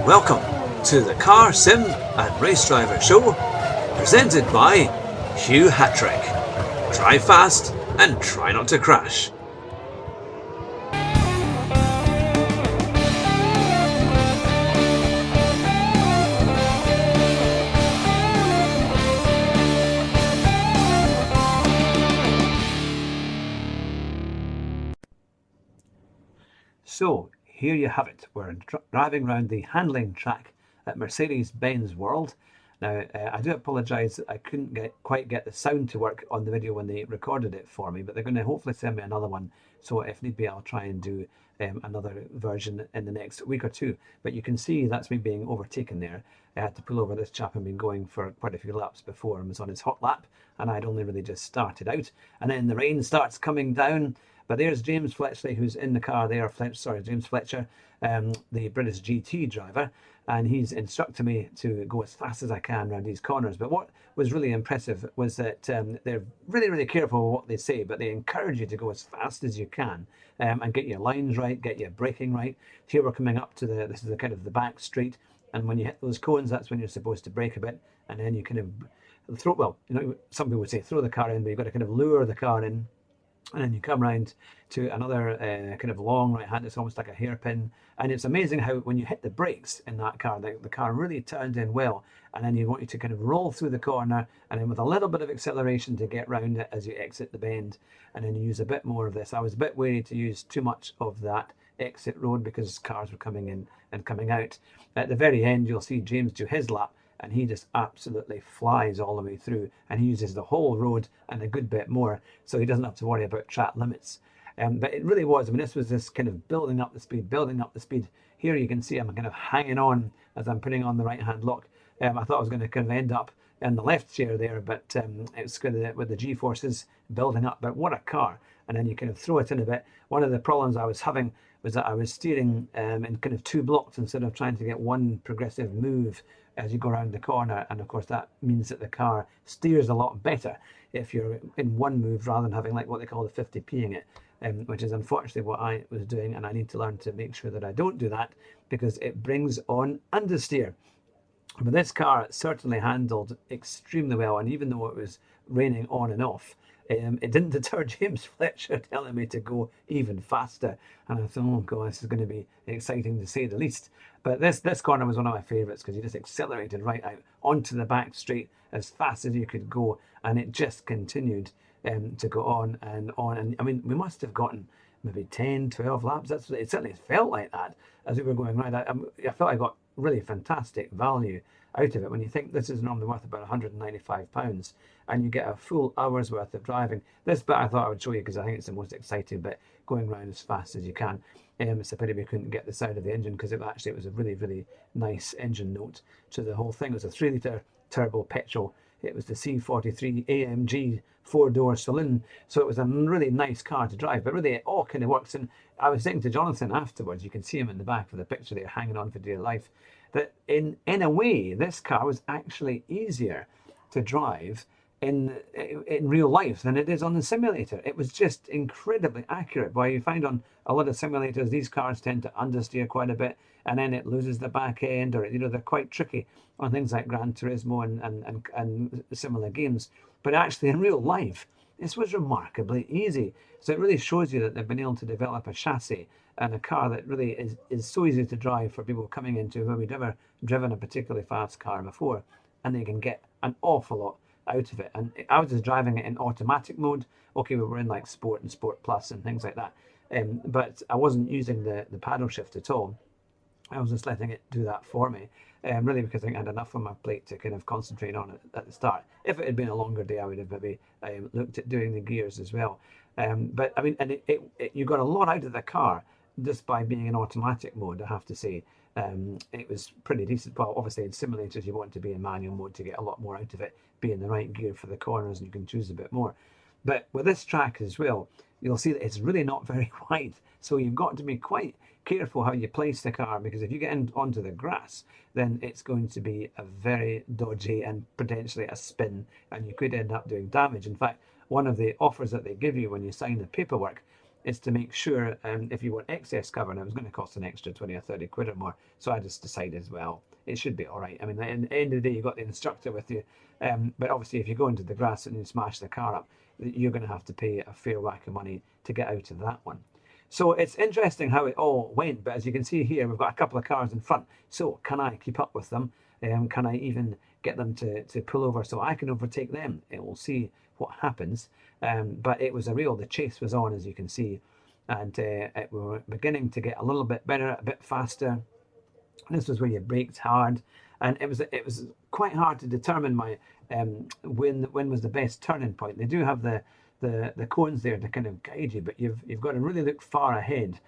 Welcome to the Car Sim and Race Driver Show, presented by Hugh Hattrick. Drive fast and try not to crash. So here you have it. We're driving around the handling track at Mercedes Benz World. Now, I do apologise that I couldn't quite get the sound to work on the video when they recorded it for me, but they're going to hopefully send me another one. So if need be, I'll try and do another version in the next week or two. But you can see that's me being overtaken there. I had to pull over. This chap had been going for quite a few laps before and was on his hot lap, and I'd only really just started out. And then the rain starts coming down. But there's James Fletcher, who's in the car there. James Fletcher, the British GT driver, and he's instructing me to go as fast as I can around these corners. But what was really impressive was that they're really, really careful with what they say, but they encourage you to go as fast as you can and get your lines right, get your braking right. Here we're coming up to this is the kind of the back straight, and when you hit those cones, that's when you're supposed to brake a bit, and then you kind of throw. Well, some people would say throw the car in, but you've got to kind of lure the car in. And then you come round to another kind of long right hand. It's almost like a hairpin. And it's amazing how when you hit the brakes in that car, the car really turns in well. And then you want you to kind of roll through the corner and then with a little bit of acceleration to get round it as you exit the bend. And then you use a bit more of this. I was a bit wary to use too much of that exit road because cars were coming in and coming out. At the very end, you'll see James do his lap. And he just absolutely flies all the way through, and he uses the whole road and a good bit more, so he doesn't have to worry about track limits. But it really was, this was this kind of building up the speed. Here you can see I'm kind of hanging on as I'm putting on the right-hand lock. I thought I was going to kind of end up in the left chair there, but it's good with the G-forces building up. But what a car! And then you kind of throw it in a bit. One of the problems I was having was that I was steering in kind of two blocks instead of trying to get one progressive move as you go around the corner, and of course that means that the car steers a lot better if you're in one move rather than having like what they call the 50ping it, which is unfortunately what I was doing, and I need to learn to make sure that I don't do that because it brings on understeer. But this car certainly handled extremely well, and even though it was raining on and off, it didn't deter James Fletcher telling me to go even faster. And I thought, oh god, this is going to be exciting to say the least. But this corner was one of my favourites because you just accelerated right out onto the back straight as fast as you could go, and it just continued to go on and on. And I mean, we must have gotten maybe 10, 12 laps. It certainly felt like that as we were going round. I felt I got really fantastic value out of it when you think this is normally worth about £195 and you get a full hour's worth of driving. This bit I thought I would show you because I think it's the most exciting bit, going around as fast as you can. It's a pity we couldn't get the sound of the engine because it was a really, really nice engine note to the whole thing. It was a 3-litre turbo petrol. It was the C43 AMG 4-door Saloon, so it was a really nice car to drive, but really it all kind of works. And I was saying to Jonathan afterwards, you can see him in the back of the picture there hanging on for dear life, that in a way this car was actually easier to drive in real life than it is on the simulator. It was just incredibly accurate. But you find on a lot of simulators these cars tend to understeer quite a bit and then it loses the back end, or they're quite tricky on things like Gran Turismo and similar games. But actually in real life this was remarkably easy. So it really shows you that they've been able to develop a chassis and a car that really is so easy to drive for people coming into who have never driven a particularly fast car before, and they can get an awful lot out of it. And I was just driving it in automatic mode. Okay, we were in like Sport and Sport Plus and things like that, but I wasn't using the paddle shift at all. I was just letting it do that for me, really because I think I had enough on my plate to kind of concentrate on it at the start. If it had been a longer day, I would have maybe looked at doing the gears as well. But I mean, and you got a lot out of the car just by being in automatic mode, I have to say. It was pretty decent. Well, obviously in simulators you want to be in manual mode to get a lot more out of it, be in the right gear for the corners, and you can choose a bit more. But with this track as well, you'll see that it's really not very wide, so you've got to be quite careful how you place the car, because if you get onto the grass, then it's going to be a very dodgy and potentially a spin, and you could end up doing damage. In fact, one of the offers that they give you when you sign the paperwork is to make sure if you want excess cover, and it was going to cost an extra 20 or 30 quid or more, so I just decided as well, it should be all right. I mean, at the end of the day, you've got the instructor with you, but obviously if you go into the grass and you smash the car up, you're going to have to pay a fair whack of money to get out of that one. So it's interesting how it all went, but as you can see here, we've got a couple of cars in front. So can I keep up with them? Can I even get them to pull over so I can overtake them? We'll see what happens. But it was the chase was on, as you can see, and we were beginning to get a little bit better, a bit faster. This was where you braked hard, and it was quite hard to determine when was the best turning point. They do have the cones there to kind of guide you, but you've got to really look far ahead,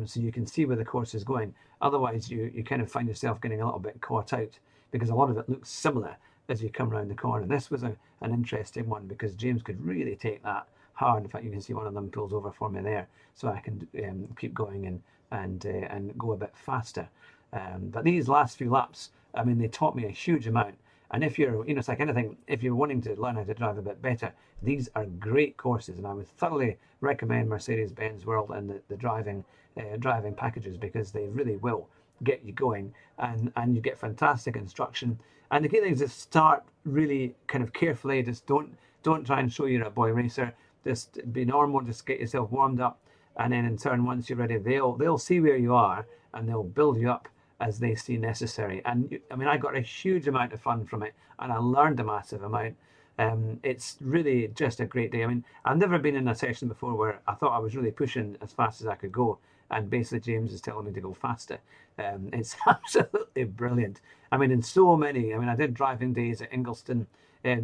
so you can see where the course is going. Otherwise, you kind of find yourself getting a little bit caught out, because a lot of it looks similar as you come around the corner. This was an interesting one because James could really take that hard. In fact, you can see one of them pulls over for me there, so I can keep going and go a bit faster. But these last few laps, I mean, they taught me a huge amount. And if you're, it's like anything, if you're wanting to learn how to drive a bit better, these are great courses, and I would thoroughly recommend Mercedes Benz World and the driving packages, because they really will get you going, and you get fantastic instruction. And the key thing is to start really kind of carefully. Just don't try and show you're a boy racer. Just be normal. Just get yourself warmed up, and then in turn, once you're ready, they'll see where you are and they'll build you up as they see necessary. And I mean, I got a huge amount of fun from it, and I learned a massive amount. It's really just a great day. I mean, I've never been in a session before where I thought I was really pushing as fast as I could go, and basically James is telling me to go faster. It's absolutely brilliant. I mean, I did driving days at Ingliston,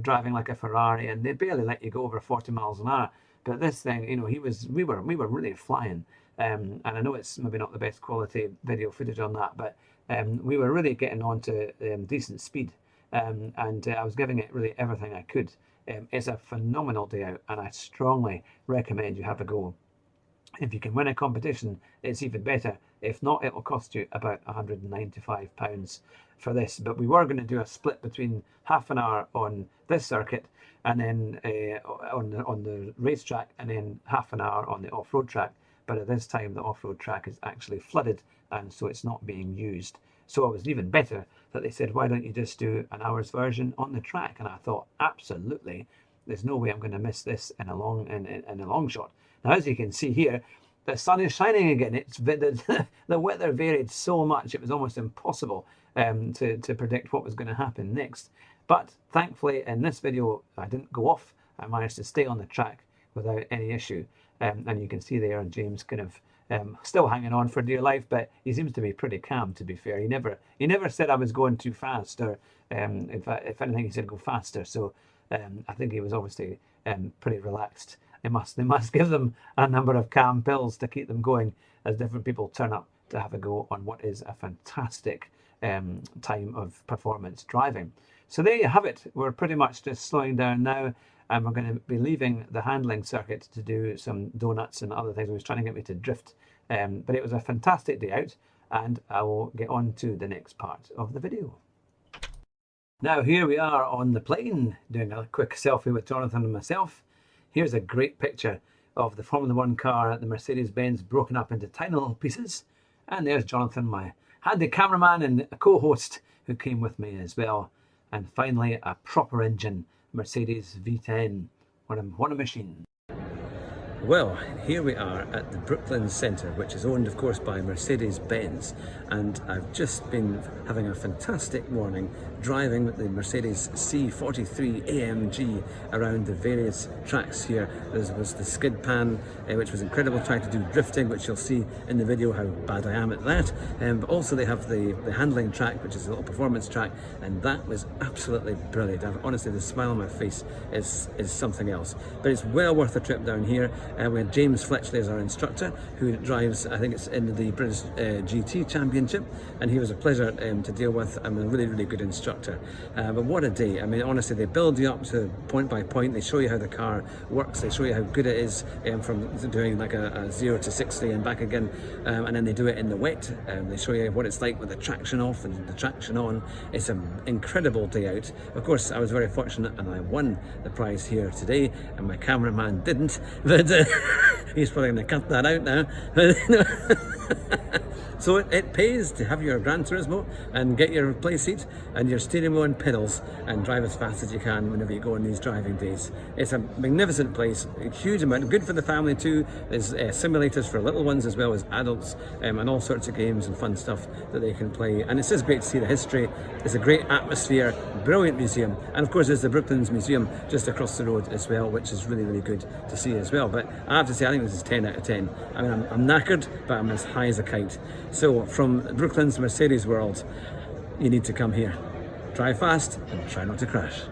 driving like a Ferrari, and they barely let you go over 40 miles an hour. But this thing, we were really flying. And I know it's maybe not the best quality video footage on that, but we were really getting on to decent speed, and I was giving it really everything I could. It's a phenomenal day out, and I strongly recommend you have a go. If you can win a competition, it's even better. If not, it will cost you about £195 for this. But we were going to do a split between half an hour on this circuit, and then on the racetrack, and then half an hour on the off-road track. But at this time, the off-road track is actually flooded, and so it's not being used. So it was even better that they said, why don't you just do an hour's version on the track? And I thought, absolutely, there's no way I'm going to miss this in a long shot. Now, as you can see here, the sun is shining again. The weather varied so much, it was almost impossible to predict what was going to happen next. But thankfully, in this video, I didn't go off. I managed to stay on the track without any issue. And you can see there, James kind of still hanging on for dear life, but he seems to be pretty calm, to be fair. He never said I was going too fast, or if anything, he said go faster. So I think he was obviously pretty relaxed. They must give them a number of calm pills to keep them going, as different people turn up to have a go on what is a fantastic time of performance driving. So there you have it. We're pretty much just slowing down now, and we're going to be leaving the handling circuit to do some donuts and other things. He was trying to get me to drift, but it was a fantastic day out, and I will get on to the next part of the video. Now here we are on the plane, doing a quick selfie with Jonathan and myself. Here's a great picture of the Formula One car, the Mercedes Benz, broken up into tiny little pieces. And there's Jonathan, my handy cameraman and a co-host, who came with me as well. And finally, a proper engine, Mercedes V10. What a machine. Well, here we are at the Brooklands Centre, which is owned, of course, by Mercedes Benz. And I've just been having a fantastic morning driving with the Mercedes C43 AMG around the various tracks here. There was the skid pan, which was incredible, trying to do drifting, which you'll see in the video how bad I am at that. But also they have the handling track, which is a little performance track, and that was absolutely brilliant. Honestly, the smile on my face is something else. But it's well worth a trip down here. We had James Fletcher as our instructor, who drives, I think it's in the British GT Championship, and he was a pleasure to deal with, and a really, really good instructor. But what a day. I mean, honestly, they build you up to point by point. They show you how the car works. They show you how good it is from doing like a 0 to 60 and back again. And then they do it in the wet. They show you what it's like with the traction off and the traction on. It's an incredible day out. Of course, I was very fortunate and I won the prize here today, and my cameraman didn't. But He's probably going to cut that out now. So it pays to have your Gran Turismo and get your play seat and your steering wheel and pedals and drive as fast as you can whenever you go on these driving days. It's a magnificent place, a huge amount, good for the family too. There's simulators for little ones as well as adults, and all sorts of games and fun stuff that they can play. And it's just great to see the history. It's a great atmosphere, brilliant museum. And of course there's the Brooklands Museum just across the road as well, which is really, really good to see as well. But I have to say, I think this is 10 out of 10. I mean, I'm knackered, but I'm as high as a kite. So from Brooklands Mercedes world, you need to come here. Drive fast and try not to crash.